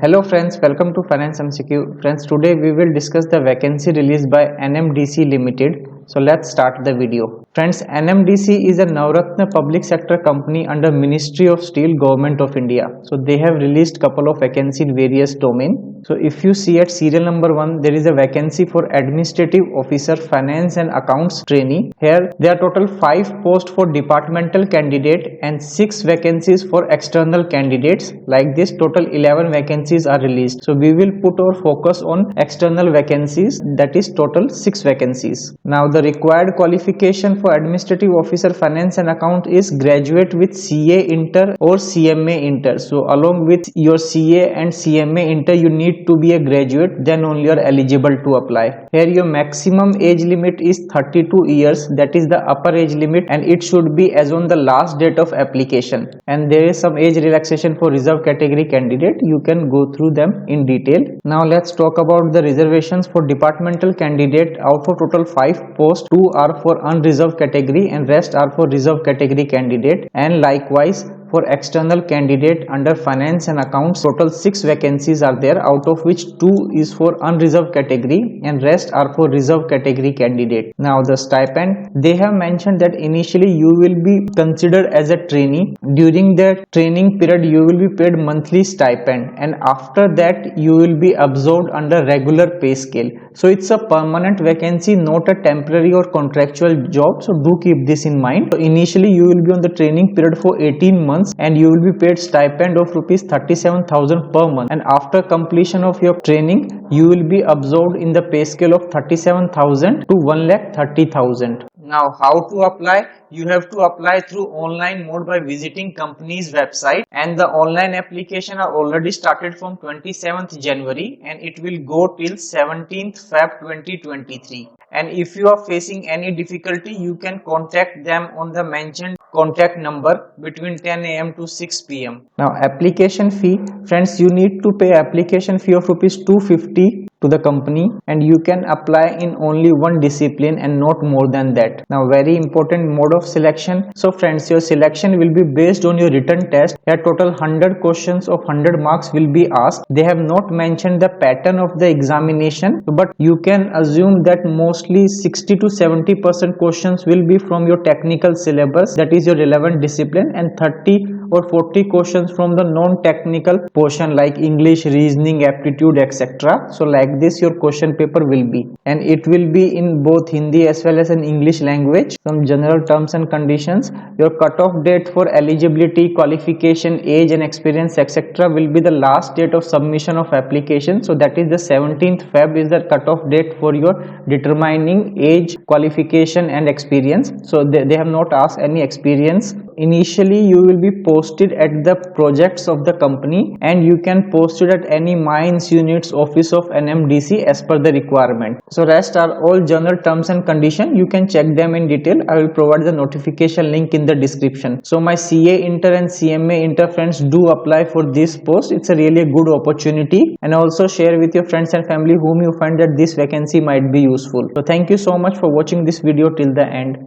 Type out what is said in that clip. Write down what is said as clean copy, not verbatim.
Hello friends, welcome to Finance MCQ. Friends, today we will discuss the vacancy released by NMDC Limited. So let's start the video. Friends, NMDC is a Navratna public sector company under Ministry of Steel, Government of India. So they have released couple of vacancy in various domains. So if you see at serial number 1, there is a vacancy for Administrative Officer, Finance and Accounts Trainee. Here there are total 5 posts for departmental candidate and 6 vacancies for external candidates. Like this, total 11 vacancies are released. So we will put our focus on external vacancies, that is total 6 vacancies. Now the required qualification for Administrative Officer Finance and Account is graduate with CA Inter or CMA Inter. So along with your CA and CMA Inter, you need to be a graduate, then only you are eligible to apply. Here your maximum age limit is 32 years, that is the upper age limit, and it should be as on the last date of application. And there is some age relaxation for reserve category candidate. You can go through them in detail. Now let's talk about the reservations for departmental candidate. Out of total 5 posts, 2 are for unreserved category and rest are for reserved category candidate. And likewise for external candidate under finance and accounts, total 6 vacancies are there, out of which 2 is for unreserved category and rest are for reserved category candidate. Now the stipend, they have mentioned that initially you will be considered as a trainee. During the training period you will be paid monthly stipend, and after that you will be absorbed under regular pay scale. So it's a permanent vacancy, not a temporary or contractual job, so do keep this in mind. So initially you will be on the training period for 18 months and you will be paid stipend of rupees 37,000 per month, and after completion of your training you will be absorbed in the pay scale of 37,000 to 1,30,000. Now how to apply? You have to apply through online mode by visiting company's website, and the online application are already started from 27th January and it will go till 17th Feb 2023. And if you are facing any difficulty, you can contact them on the mentioned contact number between 10 AM to 6 PM. Now application fee, friends, you need to pay application fee of rupees 250 to the company, and you can apply in only one discipline and not more than that. Now very important mode of selection. So friends, your selection will be based on your written test. Here total 100 questions of 100 marks will be asked. They have not mentioned the pattern of the examination, but you can assume that mostly 60 to 70% questions will be from your technical syllabus, that is your relevant discipline, and 30 or 40 questions from the non-technical portion like English, reasoning, aptitude, etc. So like this your question paper will be, and it will be in both Hindi as well as in English language. Some general terms and conditions. Your cutoff date for eligibility, qualification, age and experience, etc. will be the last date of submission of application. So that is the 17th Feb is the cutoff date for your determining age, qualification and experience. So they have not asked any experience. Initially you will be posted at the projects of the company, and you can post it at any mines units office of NMDC as per the requirement. So rest are all general terms and condition. You can check them in detail. I will provide the notification link in the description. So my CA Inter and CMA Inter friends, do apply for this post. It's a really good opportunity, and also share with your friends and family whom you find that this vacancy might be useful. So thank you so much for watching this video till the end.